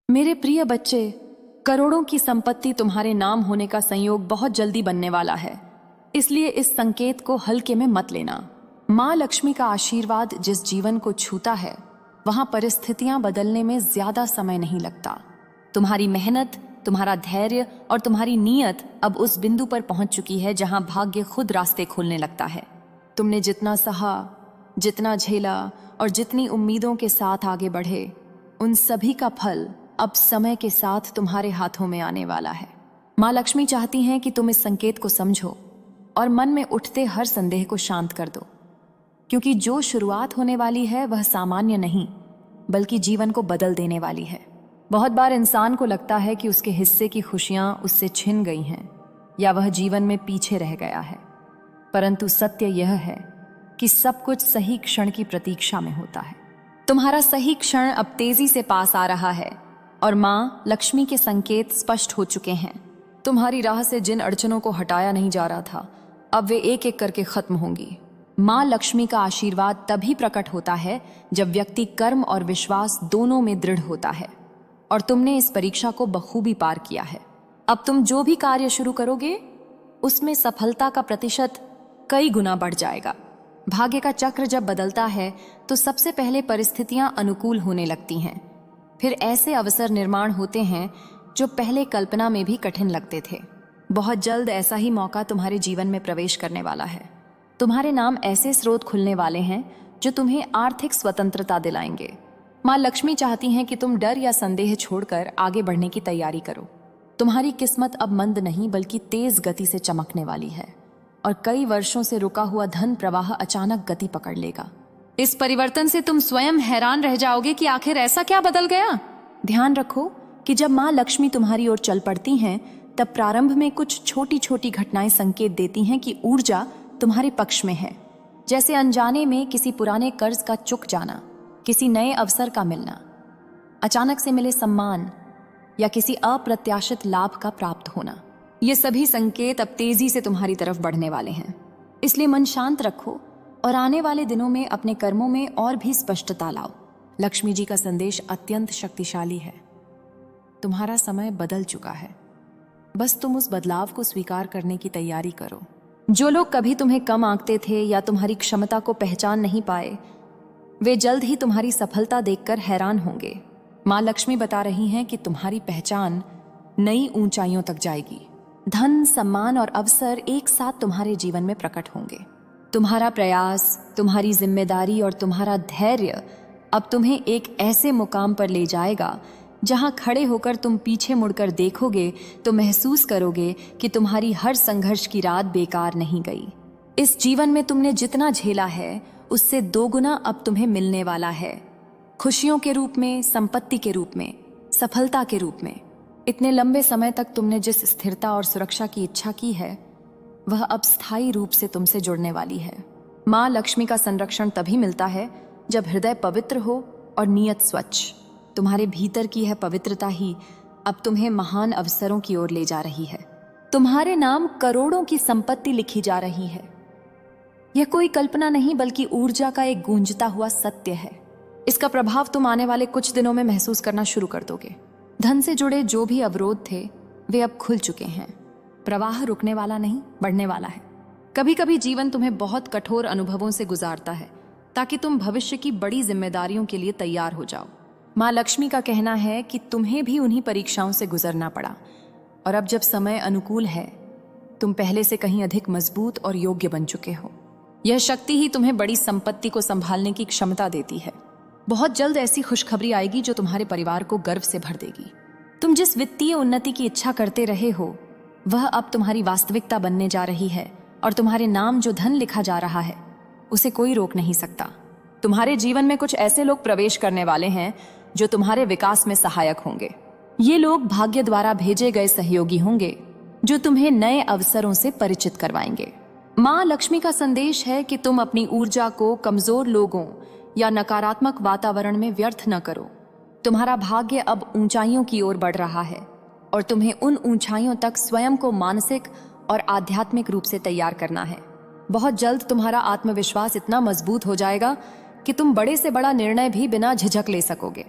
मेरे प्रिय बच्चे, करोड़ों की संपत्ति तुम्हारे नाम होने का संयोग बहुत जल्दी बनने वाला है, इसलिए इस संकेत को हल्के में मत लेना। माँ लक्ष्मी का आशीर्वाद जिस जीवन को छूता है, वहां परिस्थितियां बदलने में ज्यादा समय नहीं लगता। तुम्हारी मेहनत, तुम्हारा धैर्य और तुम्हारी नीयत अब उस बिंदु पर पहुंच चुकी है जहां भाग्य खुद रास्ते खोलने लगता है। तुमने जितना सहा, जितना झेला और जितनी उम्मीदों के साथ आगे बढ़े, उन सभी का फल अब समय के साथ तुम्हारे हाथों में आने वाला है। माँ लक्ष्मी चाहती हैं कि तुम इस संकेत को समझो और मन में उठते हर संदेह को शांत कर दो, क्योंकि जो शुरुआत होने वाली है वह सामान्य नहीं, बल्कि जीवन को बदल देने वाली है। बहुत बार इंसान को लगता है कि उसके हिस्से की खुशियां उससे छिन गई हैं या वह जीवन में पीछे रह गया है, परंतु सत्य यह है कि सब कुछ सही क्षण की प्रतीक्षा में होता है। तुम्हारा सही क्षण अब तेजी से पास आ रहा है और माँ लक्ष्मी के संकेत स्पष्ट हो चुके हैं। तुम्हारी राह से जिन अड़चनों को हटाया नहीं जा रहा था, अब वे एक एक करके खत्म होंगी। माँ लक्ष्मी का आशीर्वाद तभी प्रकट होता है जब व्यक्ति कर्म और विश्वास दोनों में दृढ़ होता है, और तुमने इस परीक्षा को बखूबी पार किया है। अब तुम जो भी कार्य शुरू करोगे, उसमें सफलता का प्रतिशत कई गुना बढ़ जाएगा। भाग्य का चक्र जब बदलता है तो सबसे पहले परिस्थितियां अनुकूल होने लगती हैं, फिर ऐसे अवसर निर्माण होते हैं जो पहले कल्पना में भी कठिन लगते थे। बहुत जल्द ऐसा ही मौका तुम्हारे जीवन में प्रवेश करने वाला है। तुम्हारे नाम ऐसे स्रोत खुलने वाले हैं जो तुम्हें आर्थिक स्वतंत्रता दिलाएंगे। माँ लक्ष्मी चाहती हैं कि तुम डर या संदेह छोड़कर आगे बढ़ने की तैयारी करो। तुम्हारी किस्मत अब मंद नहीं बल्कि तेज गति से चमकने वाली है, और कई वर्षों से रुका हुआ धन प्रवाह अचानक गति पकड़ लेगा। इस परिवर्तन से तुम स्वयं हैरान रह जाओगे कि आखिर ऐसा क्या बदल गया। ध्यान रखो कि जब माँ लक्ष्मी तुम्हारी ओर चल पड़ती हैं, तब प्रारंभ में कुछ छोटी छोटी घटनाएं संकेत देती हैं कि ऊर्जा तुम्हारे पक्ष में है। जैसे अनजाने में किसी पुराने कर्ज का चुक जाना, किसी नए अवसर का मिलना, अचानक से मिले सम्मान या किसी अप्रत्याशित लाभ का प्राप्त होना। ये सभी संकेत अब तेजी से तुम्हारी तरफ बढ़ने वाले हैं। इसलिए मन शांत रखो और आने वाले दिनों में अपने कर्मों में और भी स्पष्टता लाओ। लक्ष्मी जी का संदेश अत्यंत शक्तिशाली है। तुम्हारा समय बदल चुका है, बस तुम उस बदलाव को स्वीकार करने की तैयारी करो। जो लोग कभी तुम्हें कम आंकते थे या तुम्हारी क्षमता को पहचान नहीं पाए, वे जल्द ही तुम्हारी सफलता देखकर हैरान होंगे। माँ लक्ष्मी बता रही हैं कि तुम्हारी पहचान नई ऊंचाइयों तक जाएगी। धन, सम्मान और अवसर एक साथ तुम्हारे जीवन में प्रकट होंगे। तुम्हारा प्रयास, तुम्हारी जिम्मेदारी और तुम्हारा धैर्य अब तुम्हें एक ऐसे मुकाम पर ले जाएगा जहां खड़े होकर तुम पीछे मुड़कर देखोगे तो महसूस करोगे कि तुम्हारी हर संघर्ष की रात बेकार नहीं गई। इस जीवन में तुमने जितना झेला है, उससे दोगुना अब तुम्हें मिलने वाला है। खुशियों के रूप में, संपत्ति के रूप में, सफलता के रूप में। इतने लंबे समय तक तुमने जिस स्थिरता और सुरक्षा की इच्छा की है, वह अब स्थायी रूप से तुमसे जुड़ने वाली है। माँ लक्ष्मी का संरक्षण तभी मिलता है जब हृदय पवित्र हो और नीयत स्वच्छ। तुम्हारे भीतर की यह पवित्रता ही अब तुम्हें महान अवसरों की ओर ले जा रही है। तुम्हारे नाम करोड़ों की संपत्ति लिखी जा रही है। यह कोई कल्पना नहीं बल्कि ऊर्जा का एक गूंजता हुआ सत्य है। इसका प्रभाव तुम आने वाले कुछ दिनों में महसूस करना शुरू कर दोगे। धन से जुड़े जो भी अवरोध थे, वे अब खुल चुके हैं। प्रवाह रुकने वाला नहीं, बढ़ने वाला है। कभी कभी जीवन तुम्हें बहुत कठोर अनुभवों से गुजारता है ताकि तुम भविष्य की बड़ी जिम्मेदारियों के लिए तैयार हो जाओ। माँ लक्ष्मी का कहना है कि तुम्हें भी उन्हीं परीक्षाओं से गुजरना पड़ा, और अब जब समय अनुकूल है, तुम पहले से कहीं अधिक मजबूत और योग्य बन चुके हो। यह शक्ति ही तुम्हें बड़ी संपत्ति को संभालने की क्षमता देती है। बहुत जल्द ऐसी खुशखबरी आएगी जो तुम्हारे परिवार को गर्व से भर देगी। तुम जिस वित्तीय उन्नति की इच्छा करते रहे हो, वह अब तुम्हारी वास्तविकता बनने जा रही है, और तुम्हारे नाम जो धन लिखा जा रहा है, उसे कोई रोक नहीं सकता। तुम्हारे जीवन में कुछ ऐसे लोग प्रवेश करने वाले हैं जो तुम्हारे विकास में सहायक होंगे। ये लोग भाग्य द्वारा भेजे गए सहयोगी होंगे जो तुम्हें नए अवसरों से परिचित करवाएंगे। माँ लक्ष्मी का संदेश है कि तुम अपनी ऊर्जा को कमजोर लोगों या नकारात्मक वातावरण में व्यर्थ न करो। तुम्हारा भाग्य अब ऊंचाइयों की ओर बढ़ रहा है, और तुम्हें उन ऊंचाइयों तक स्वयं को मानसिक और आध्यात्मिक रूप से तैयार करना है। बहुत जल्द तुम्हारा आत्मविश्वास इतना मजबूत हो जाएगा कि तुम बड़े से बड़ा निर्णय भी बिना झिझक ले सकोगे।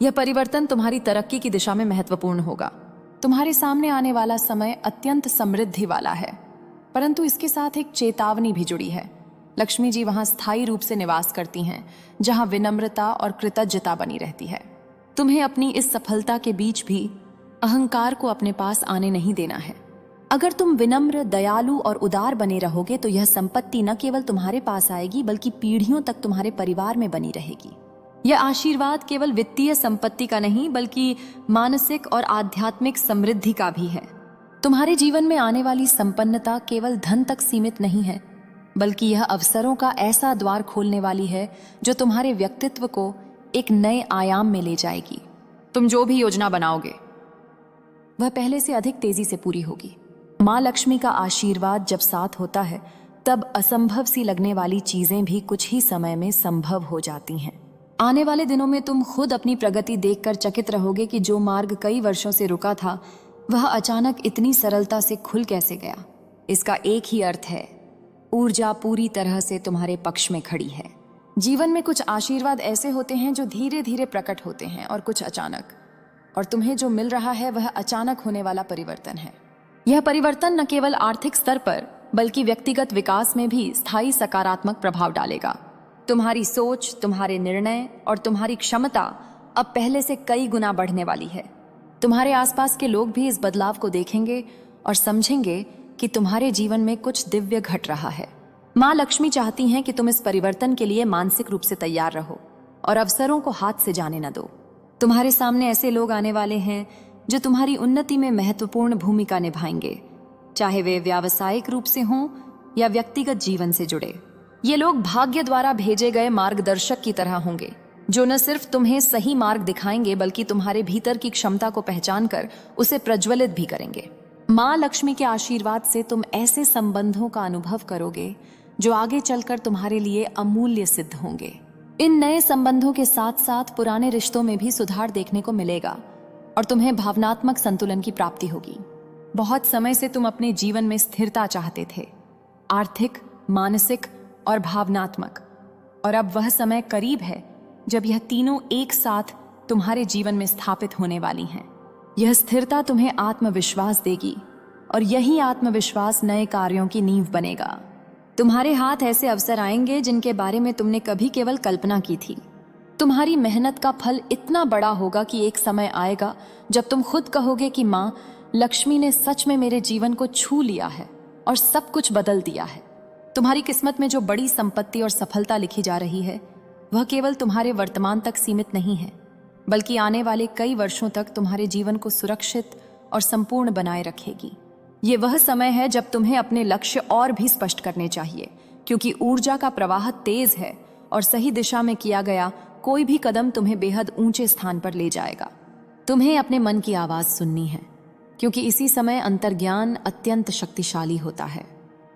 यह परिवर्तन तुम्हारी तरक्की की दिशा में महत्वपूर्ण होगा। तुम्हारे सामने आने वाला समय अत्यंत समृद्धि वाला है, परंतु इसके साथ एक चेतावनी भी जुड़ी है। लक्ष्मी जी वहां स्थायी रूप से निवास करती हैं, जहां विनम्रता और कृतज्ञता बनी रहती है। तुम्हें अपनी इस सफलता के बीच भी अहंकार को अपने पास आने नहीं देना है। अगर तुम विनम्र, दयालु और उदार बने रहोगे तो यह संपत्ति न केवल तुम्हारे पास आएगी बल्कि पीढ़ियों तक तुम्हारे परिवार में बनी रहेगी। यह आशीर्वाद केवल वित्तीय संपत्ति का नहीं बल्कि मानसिक और आध्यात्मिक समृद्धि का भी है। तुम्हारे जीवन में आने वाली संपन्नता केवल धन तक सीमित नहीं है, बल्कि यह अवसरों का ऐसा द्वार खोलने वाली है जो तुम्हारे व्यक्तित्व को एक नए आयाम में ले जाएगी। तुम जो भी योजना बनाओगे वह पहले से अधिक तेजी से पूरी होगी। माँ लक्ष्मी का आशीर्वाद जब साथ होता है तब असंभव सी लगने वाली चीजें भी कुछ ही समय में संभव हो जाती हैं। आने वाले दिनों में तुम खुद अपनी प्रगति देखकर चकित रहोगे कि जो मार्ग कई वर्षों से रुका था वह अचानक इतनी सरलता से खुल कैसे गया। इसका एक ही अर्थ है, ऊर्जा पूरी तरह से तुम्हारे पक्ष में खड़ी है। जीवन में कुछ आशीर्वाद ऐसे होते हैं जो धीरे धीरे प्रकट होते हैं और कुछ अचानक, और तुम्हें जो मिल रहा है वह अचानक होने वाला परिवर्तन है। यह परिवर्तन न केवल आर्थिक स्तर पर बल्कि व्यक्तिगत विकास में भी स्थायी सकारात्मक प्रभाव डालेगा। तुम्हारी सोच, तुम्हारे निर्णय और तुम्हारी क्षमता अब पहले से कई गुना बढ़ने वाली है। तुम्हारे आसपास के लोग भी इस बदलाव को देखेंगे और समझेंगे कि तुम्हारे जीवन में कुछ दिव्य घट रहा है। माँ लक्ष्मी चाहती हैं कि तुम इस परिवर्तन के लिए मानसिक रूप से तैयार रहो और अवसरों को हाथ से जाने न दो। तुम्हारे सामने ऐसे लोग आने वाले हैं जो तुम्हारी उन्नति में महत्वपूर्ण भूमिका निभाएंगे, चाहे वे व्यावसायिक रूप से हों या व्यक्तिगत जीवन से जुड़े। ये लोग भाग्य द्वारा भेजे गए मार्गदर्शक की तरह होंगे, जो न सिर्फ तुम्हें सही मार्ग दिखाएंगे बल्कि तुम्हारे भीतर की क्षमता को पहचान कर उसे प्रज्वलित भी करेंगे। माँ लक्ष्मी के आशीर्वाद से तुम ऐसे संबंधों का अनुभव करोगे जो आगे चलकर तुम्हारे लिए अमूल्य सिद्ध होंगे। इन नए संबंधों के साथ साथ पुराने रिश्तों में भी सुधार देखने को मिलेगा और तुम्हें भावनात्मक संतुलन की प्राप्ति होगी। बहुत समय से तुम अपने जीवन में स्थिरता चाहते थे, आर्थिक, मानसिक और भावनात्मक, और अब वह समय करीब है जब यह तीनों एक साथ तुम्हारे जीवन में स्थापित होने वाली हैं। यह स्थिरता तुम्हें आत्मविश्वास देगी और यही आत्मविश्वास नए कार्यों की नींव बनेगा। तुम्हारे हाथ ऐसे अवसर आएंगे जिनके बारे में तुमने कभी केवल कल्पना की थी। तुम्हारी मेहनत का फल इतना बड़ा होगा कि एक समय आएगा जब तुम खुद कहोगे कि माँ लक्ष्मी ने सच में मेरे जीवन को छू लिया है और सब कुछ बदल दिया है। तुम्हारी किस्मत में जो बड़ी संपत्ति और सफलता लिखी जा रही है वह केवल तुम्हारे वर्तमान तक सीमित नहीं है, बल्कि आने वाले कई वर्षों तक तुम्हारे जीवन को सुरक्षित और संपूर्ण बनाए रखेगी। ये वह समय है जब तुम्हें अपने लक्ष्य और भी स्पष्ट करने चाहिए, क्योंकि ऊर्जा का प्रवाह तेज है और सही दिशा में किया गया कोई भी कदम तुम्हें बेहद ऊंचे स्थान पर ले जाएगा। तुम्हें अपने मन की आवाज सुननी है, क्योंकि इसी समय अंतर्ज्ञान अत्यंत शक्तिशाली होता है।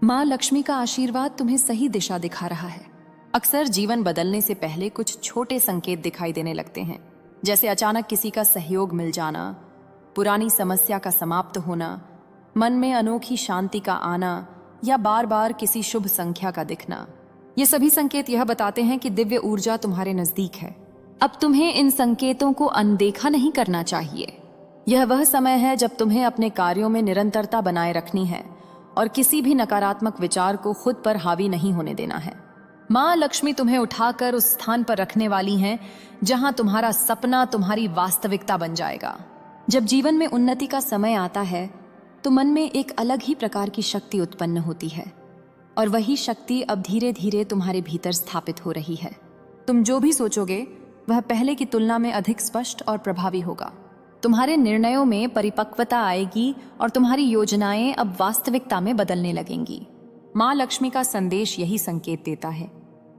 माँ लक्ष्मी का आशीर्वाद तुम्हें सही दिशा दिखा रहा है। अक्सर जीवन बदलने से पहले कुछ छोटे संकेत दिखाई देने लगते हैं, जैसे अचानक किसी का सहयोग मिल जाना, पुरानी समस्या का समाप्त होना, मन में अनोखी शांति का आना या बार बार किसी शुभ संख्या का दिखना। ये सभी संकेत यह बताते हैं कि दिव्य ऊर्जा तुम्हारे नजदीक है। अब तुम्हें इन संकेतों को अनदेखा नहीं करना चाहिए। यह वह समय है जब तुम्हें अपने कार्यों में निरंतरता बनाए रखनी है और किसी भी नकारात्मक विचार को खुद पर हावी नहीं होने देना है। माँ लक्ष्मी तुम्हें उठाकर उस स्थान पर रखने वाली हैं जहां तुम्हारा सपना तुम्हारी वास्तविकता बन जाएगा। जब जीवन में उन्नति का समय आता है तो मन में एक अलग ही प्रकार की शक्ति उत्पन्न होती है, और वही शक्ति अब धीरे धीरे तुम्हारे भीतर स्थापित हो रही है। तुम जो भी सोचोगे वह पहले की तुलना में अधिक स्पष्ट और प्रभावी होगा। तुम्हारे निर्णयों में परिपक्वता आएगी और तुम्हारी योजनाएं अब वास्तविकता में बदलने लगेंगी। माँ लक्ष्मी का संदेश यही संकेत देता है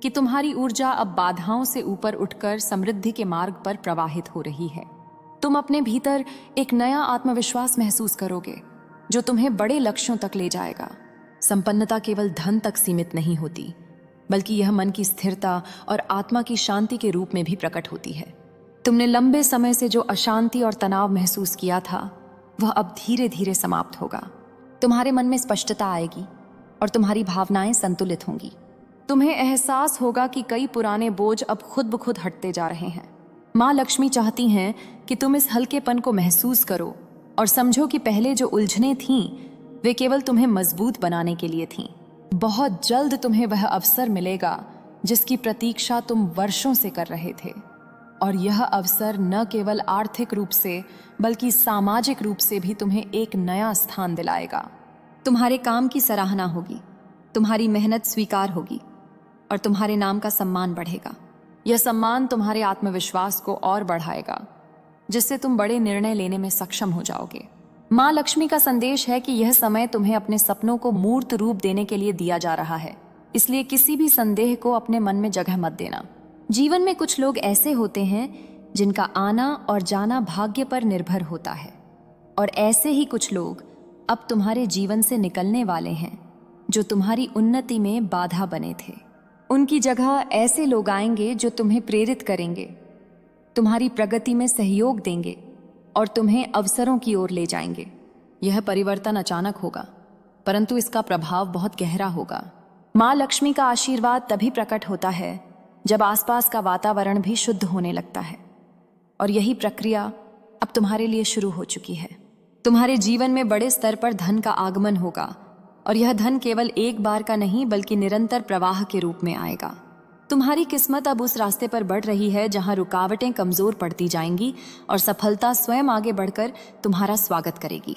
कि तुम्हारी ऊर्जा अब बाधाओं से ऊपर उठकर समृद्धि के मार्ग पर प्रवाहित हो रही है। तुम अपने भीतर एक नया आत्मविश्वास महसूस करोगे जो तुम्हें बड़े लक्ष्यों तक ले जाएगा। संपन्नता केवल धन तक सीमित नहीं होती, बल्कि यह मन की स्थिरता और आत्मा की शांति के रूप में भी प्रकट होती है। तुमने लंबे समय से जो अशांति और तनाव महसूस किया था वह अब धीरे धीरे समाप्त होगा। तुम्हारे मन में स्पष्टता आएगी और तुम्हारी भावनाएं संतुलित होंगी। तुम्हें एहसास होगा कि कई पुराने बोझ अब खुद ब खुद हटते जा रहे हैं माँ लक्ष्मी चाहती हैं कि तुम इस हल्केपन को महसूस करो और समझो कि पहले जो उलझनें थीं वे केवल तुम्हें मजबूत बनाने के लिए थीं। बहुत जल्द तुम्हें वह अवसर मिलेगा जिसकी प्रतीक्षा तुम वर्षों से कर रहे थे, और यह अवसर न केवल आर्थिक रूप से बल्कि सामाजिक रूप से भी तुम्हें एक नया स्थान दिलाएगा। तुम्हारे काम की सराहना होगी, तुम्हारी मेहनत स्वीकार होगी और तुम्हारे नाम का सम्मान बढ़ेगा। यह सम्मान तुम्हारे आत्मविश्वास को और बढ़ाएगा, जिससे तुम बड़े निर्णय लेने में सक्षम हो जाओगे। माँ लक्ष्मी का संदेश है कि यह समय तुम्हें अपने सपनों को मूर्त रूप देने के लिए दिया जा रहा है, इसलिए किसी भी संदेह को अपने मन में जगह मत देना। जीवन में कुछ लोग ऐसे होते हैं जिनका आना और जाना भाग्य पर निर्भर होता है, और ऐसे ही कुछ लोग अब तुम्हारे जीवन से निकलने वाले हैं जो तुम्हारी उन्नति में बाधा बने थे। उनकी जगह ऐसे लोग आएंगे जो तुम्हें प्रेरित करेंगे, तुम्हारी प्रगति में सहयोग देंगे और तुम्हें अवसरों की ओर ले जाएंगे। यह परिवर्तन अचानक होगा, परंतु इसका प्रभाव बहुत गहरा होगा। माँ लक्ष्मी का आशीर्वाद तभी प्रकट होता है जब आसपास का वातावरण भी शुद्ध होने लगता है, और यही प्रक्रिया अब तुम्हारे लिए शुरू हो चुकी है। तुम्हारे जीवन में बड़े स्तर पर धन का आगमन होगा, और यह धन केवल एक बार का नहीं बल्कि निरंतर प्रवाह के रूप में आएगा। तुम्हारी किस्मत अब उस रास्ते पर बढ़ रही है जहां रुकावटें कमजोर पड़ती जाएंगी और सफलता स्वयं आगे बढ़कर तुम्हारा स्वागत करेगी।